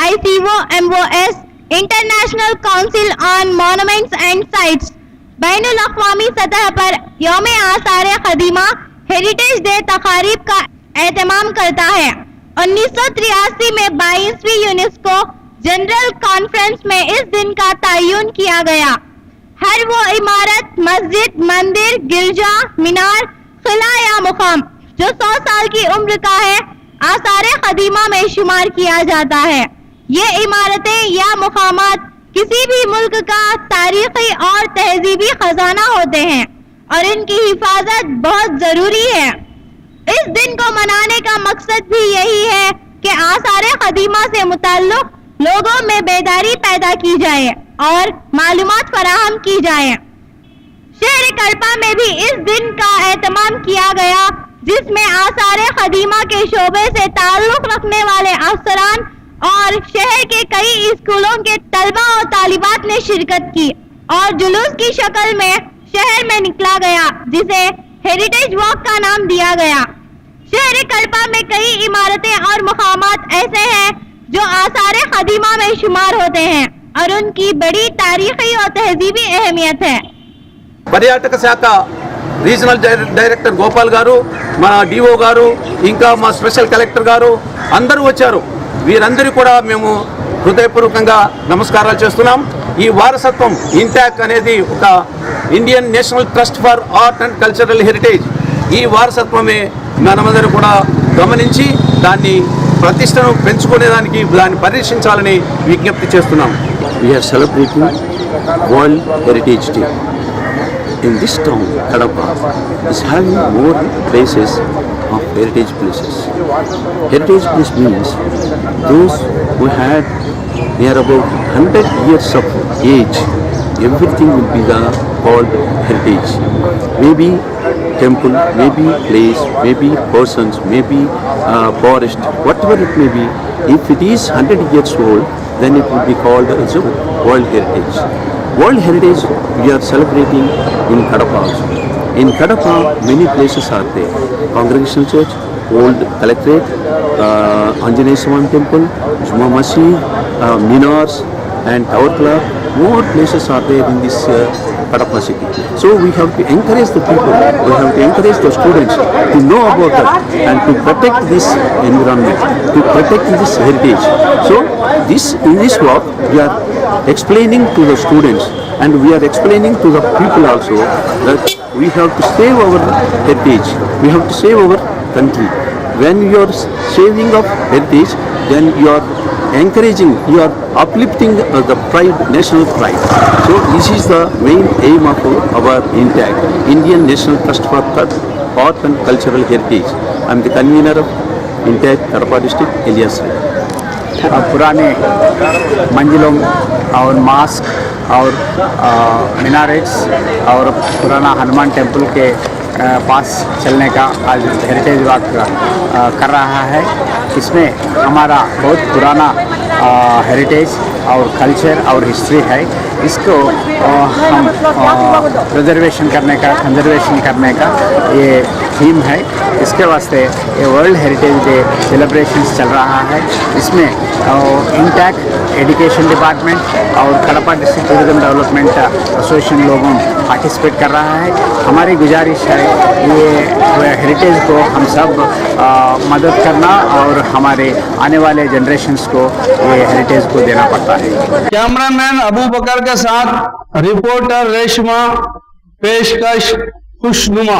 ICO MOS international council on monuments and sites बैनुल अक़वामी सतह पर यौम आसार क़दीमा हेरिटेज डे तक़ारीब का एहतमाम करता है। 1983 में 22वीं यूनेस्को जनरल कॉन्फ्रेंस में इस दिन का तयन किया गया। हर वो इमारत, मस्जिद, मंदिर, गिरजा, मीनार, किला या मुकाम जो 100 साल की उम्र का है, आसार क़दीमा में शुमार किया जाता है। ये इमारतें या मुकामात किसी भी मुल्क का तारीखी और तहजीबी खजाना होते हैं और इनकी हिफाजत बहुत जरूरी है। इस दिन को मनाने का मकसद भी यही है कि आसार क़दीमा से मुताल्लिक़ लोगों में बेदारी पैदा की जाए और मालूमात फराहम की जाए। शहर कल्पा में भी इस दिन का एहतमाम किया गया, जिसमें आसार क़दीमा के शोबे से ताल्लुक़ रखने वाले अफसरान और शहर के कई स्कूलों के तलबा और तालिबात ने शिरकत की और जुलूस की शक्ल में शहर में निकला गया, जिसे हेरिटेज वॉक का नाम दिया गया। शहर कल्पा में कई इमारतें और मकामात ऐसे हैं जो आसार क़दीमा में शुमार होते हैं और उनकी बड़ी तारीखी और तहजीबी अहमियत है। पर्याटक शाख రీజనల్ డైరెక్టర్ గోపాల్ గారు, మా డిఓ గారు, ఇంకా మా స్పెషల్ కలెక్టర్ గారు అందరూ వచ్చారు. వీరందరూ కూడా మేము హృదయపూర్వకంగా నమస్కారాలు చేస్తున్నాం. ఈ వారసత్వం ఇంటాక్ అనేది ఒక Indian national trust for art and cultural heritage. ఈ వారసత్వమే మనమందరం కూడా గమనించి దాన్ని ప్రతిష్టను పెంచుకునేదానికి దాన్ని పరిరక్షించాలని విజ్ఞప్తి చేస్తున్నాం. We are celebrating world heritage day. In this town, Kadapa is having more places of heritage places. Heritage place means those who had near about 100 years of age, everything will be called heritage. Maybe temple, maybe place, maybe persons, maybe forest, whatever it may be. If it is 100 years old, then it will be called as a World Heritage. World Heritage we are celebrating in Kadapa also. In Kadapa, many places are there. Congregational Church, Old Collectorate, Anjaneya Swamin Temple, Juma Masjid, Minars and Tower Club. More places are there in this Kadapa city. So we have to encourage the people, we have to encourage the students to know about that and to protect this environment, to protect this heritage. So in this work we are explaining to the students and we are explaining to the people also that we have to save our heritage, we have to save our country. When you are saving of heritage, then you are encouraging, you are uplifting the pride, national pride. So this is the main aim of our INTAC, Indian National Trust for Art and Cultural Heritage. I am the convener of INTAC, Kadapa district, Elias Rai. पुराने मंजिलों और mask और मीनारेट्स और पुराना Hanuman temple के पास चलने का आज हेरिटेज वॉक कर रहा है। इसमें हमारा बहुत पुराना हेरिटेज और कल्चर और हिस्ट्री है। इसको हम प्रिजर्वेशन करने का, कंजर्वेशन करने का ये थीम है। इसके वास्ते ये वर्ल्ड हेरिटेज डे सेलिब्रेशंस चल रहा है। इसमें इंटैक एजुकेशन डिपार्टमेंट और Kadapa district tourism development association लोगों पार्टिसिपेट कर रहा है। हमारी गुजारिश है ये हेरिटेज को हम सब मदद करना और हमारे आने वाले जनरेशन्स को ये हेरिटेज को देना पड़ता है। कैमरामैन अबू बकर के साथ रिपोर्टर रेशमा, पेशकश खुशनुमा।